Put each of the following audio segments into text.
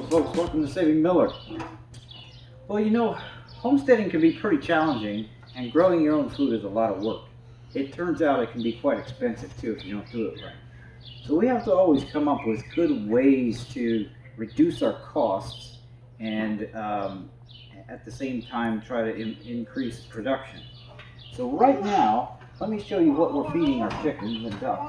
folks, welcome to Saving Miller. Well, you know, homesteading can be pretty challenging, and growing your own food is a lot of work. It turns out it can be quite expensive too if you don't do it right. So we have to always come up with good ways to reduce our costs and at the same time try to increase production. So right now, let me show you what we're feeding our chickens and ducks.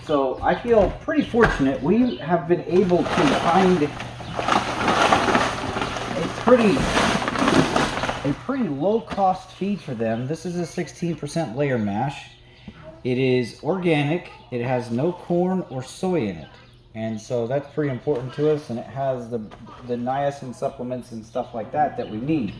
So I feel pretty fortunate. We have been able to find a pretty low cost feed for them. This is a 16% layer mash. It is organic. It has no corn or soy in it. And so that's pretty important to us, and it has the niacin supplements and stuff like that we need.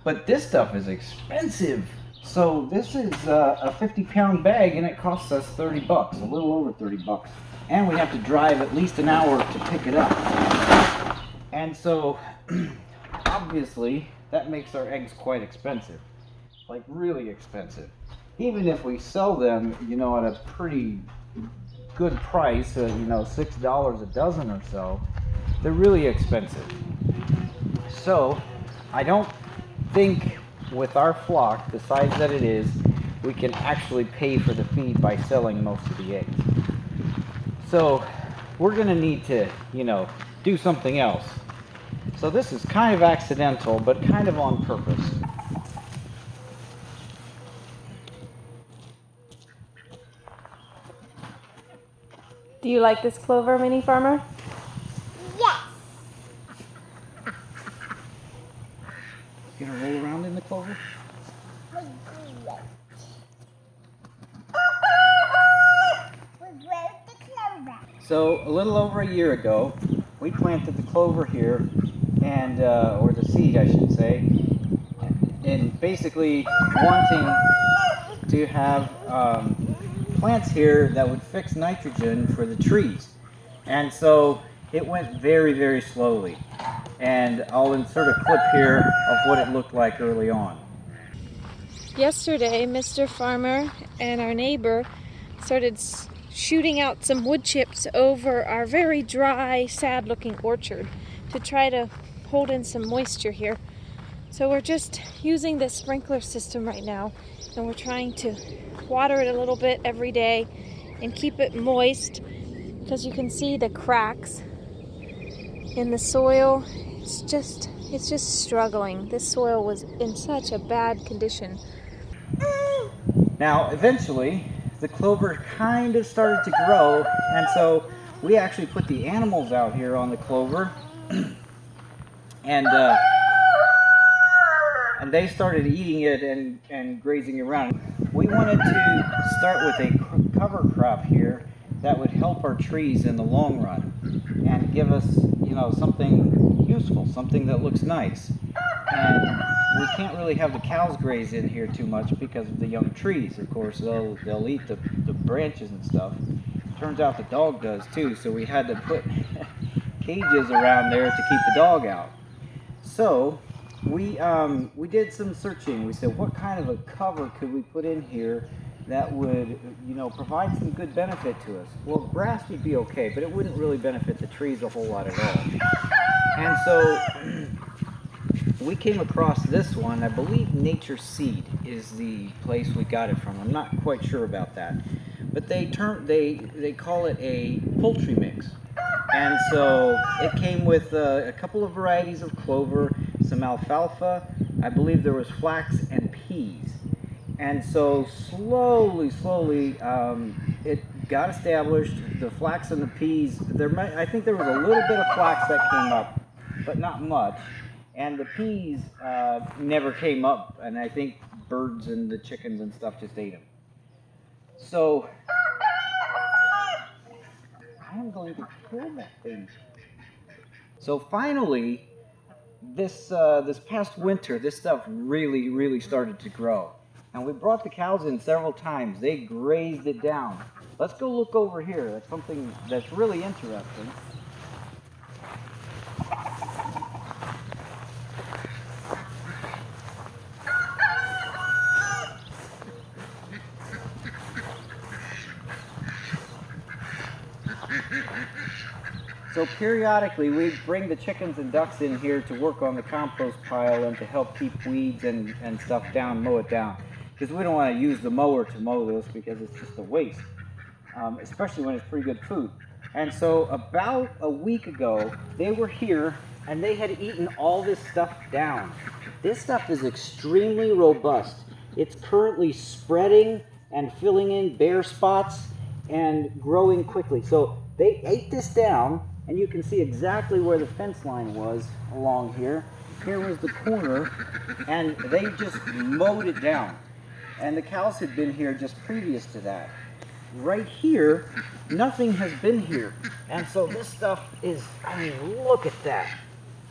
But this stuff is expensive. So this is a 50-pound bag, and it costs us 30 bucks, a little over 30 bucks. And we have to drive at least an hour to pick it up. And so, obviously, that makes our eggs quite expensive. Like, really expensive. Even if we sell them, you know, at a pretty good price, you know, $6 a dozen or so, they're really expensive. So, I don't think with our flock, the size that it is, we can actually pay for the feed by selling most of the eggs. So we're going to need to, you know, do something else. So this is kind of accidental, but kind of on purpose. Do you like this Clover, Mini Farmer? Yes. You gonna roll around in the clover? So a little over a year ago, we planted the clover here, and or the seed, I should say, and basically wanting to have plants here that would fix nitrogen for the trees. And so it went very, very slowly. And I'll insert a clip here of what it looked like early on. Yesterday, Mr. Farmer and our neighbor started shooting out some wood chips over our very dry, sad-looking orchard to try to hold in some moisture here. So we're just using this sprinkler system right now, and we're trying to water it a little bit every day and keep it moist, because you can see the cracks in the soil. It's just struggling. This soil was in such a bad condition. Now, eventually, the clover kind of started to grow, and so we actually put the animals out here on the clover, and they started eating it and grazing around. We wanted to start with a cover crop here that would help our trees in the long run and give us, you know, something useful, something that looks nice. And we can't really have the cows graze in here too much because of the young trees. Of course, they'll eat the branches and stuff. Turns out the dog does too, so we had to put cages around there to keep the dog out. So we did some searching. We said, what kind of a cover could we put in here that would, you know, provide some good benefit to us? Well, grass would be okay, but it wouldn't really benefit the trees a whole lot at all. And so we came across this one. I believe Nature Seed is the place we got it from. I'm not quite sure about that, but they call it a poultry mix. And so it came with a couple of varieties of clover, some alfalfa, I believe there was flax and peas. And so slowly, it got established. The flax and the peas, I think there was a little bit of flax that came up, but not much. And the peas never came up, and I think birds and the chickens and stuff just ate them. So I am going to kill that thing. So finally, this past winter, this stuff really started to grow. And we brought the cows in several times. They grazed it down. Let's go look over here. That's something that's really interesting. So periodically we bring the chickens and ducks in here to work on the compost pile and to help keep weeds and stuff down, mow it down. Because we don't want to use the mower to mow this because it's just a waste, especially when it's pretty good food. And so about a week ago, they were here and they had eaten all this stuff down. This stuff is extremely robust. It's currently spreading and filling in bare spots and growing quickly. So they ate this down, and you can see exactly where the fence line was along here. Here was the corner, and they just mowed it down. And the cows had been here just previous to that. Right here, nothing has been here. And so this stuff is, I mean, look at that.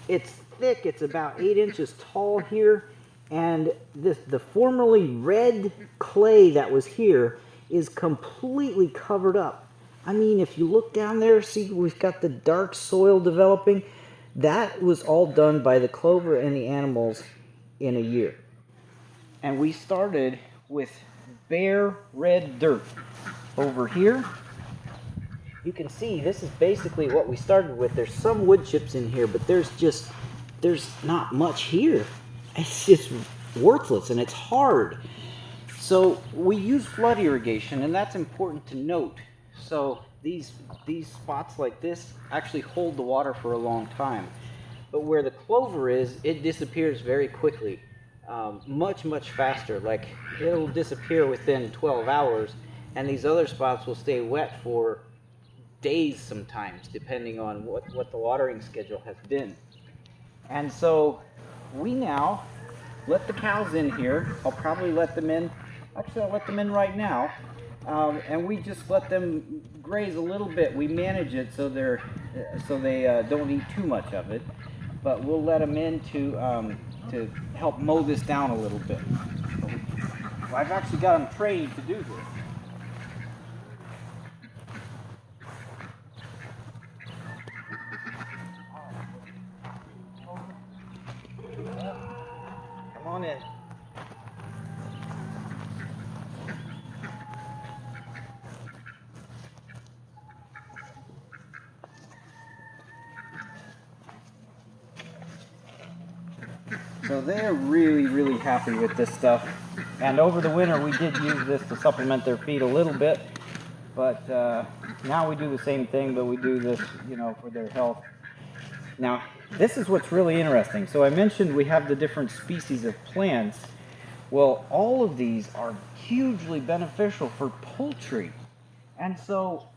It's thick, it's about 8 inches tall here. And the formerly red clay that was here is completely covered up. I mean, if you look down there, see we've got the dark soil developing. That was all done by the clover and the animals in a year. And we started with bare red dirt over here. You can see this is basically what we started with. There's some wood chips in here, but there's not much here. It's just worthless and it's hard. So we use flood irrigation, and that's important to note. So these spots like this actually hold the water for a long time. But where the clover is, it disappears very quickly, much faster. Like it'll disappear within 12 hours, and these other spots will stay wet for days sometimes, depending on what the watering schedule has been. And so we now let the cows in here. I'll probably let them in. Actually, I'll let them in right now. And we just let them graze a little bit. We manage it so they don't eat too much of it. But we'll let them in to help mow this down a little bit. So I've actually got them trained to do this. Come on in. So they're really happy with this stuff. And over the winter we did use this to supplement their feed a little bit. But now we do the same thing, but we do this, for their health. Now, this is what's really interesting. So I mentioned we have the different species of plants. Well, all of these are hugely beneficial for poultry. And so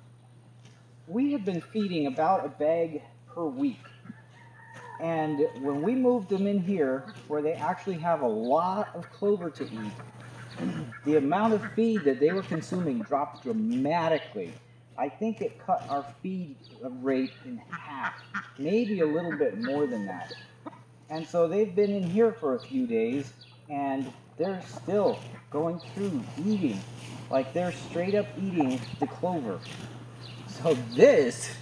we have been feeding about a bag per week. And when we moved them in here, where they actually have a lot of clover to eat, the amount of feed that they were consuming dropped dramatically. I think it cut our feed rate in half, maybe a little bit more than that. And so they've been in here for a few days, and they're still going through eating. Like they're straight up eating the clover. So this,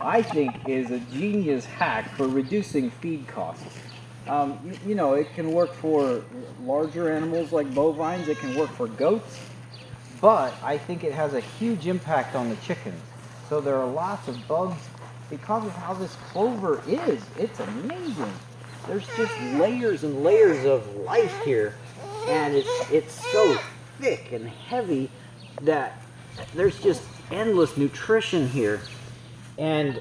I think, is a genius hack for reducing feed costs. It can work for larger animals like bovines, it can work for goats, but I think it has a huge impact on the chickens. So there are lots of bugs because of how this clover is. It's amazing. There's just layers and layers of life here, and it's so thick and heavy that there's just endless nutrition here. And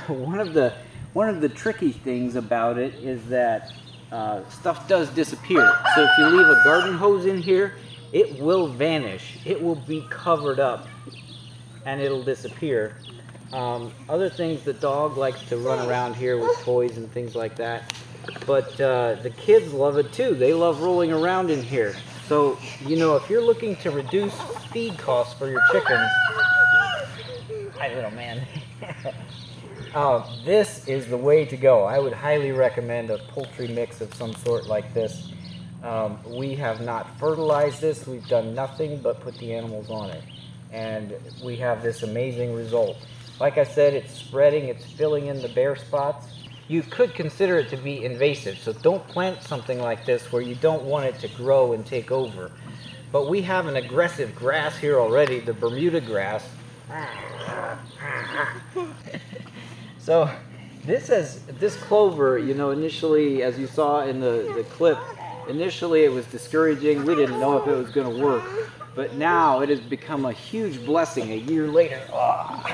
one of the tricky things about it is that stuff does disappear. So if you leave a garden hose in here, it will vanish. It will be covered up and it'll disappear. Other things, the dog likes to run around here with toys and things like that. But the kids love it too. They love rolling around in here. So, if you're looking to reduce feed costs for your chickens, hi little man. This is the way to go. I would highly recommend a poultry mix of some sort like this. We have not fertilized this. We've done nothing but put the animals on it. And we have this amazing result. Like I said, it's spreading, it's filling in the bare spots. You could consider it to be invasive, so don't plant something like this where you don't want it to grow and take over. But we have an aggressive grass here already, the Bermuda grass. So this clover, you know, initially, as you saw in the clip, initially it was discouraging. We didn't know if it was going to work, but now it has become a huge blessing a year later. Oh.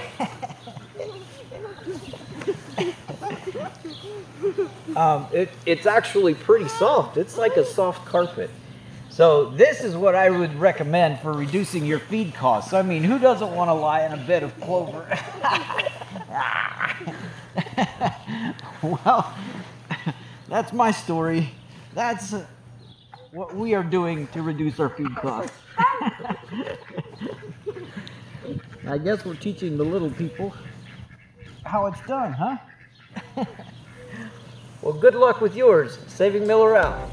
It's actually pretty soft. It's like a soft carpet. So this is what I would recommend for reducing your feed costs. I mean, who doesn't want to lie in a bed of clover? Well, that's my story. That's what we are doing to reduce our feed costs. I guess we're teaching the little people how it's done, huh? Well, good luck with yours. Saving Miller out.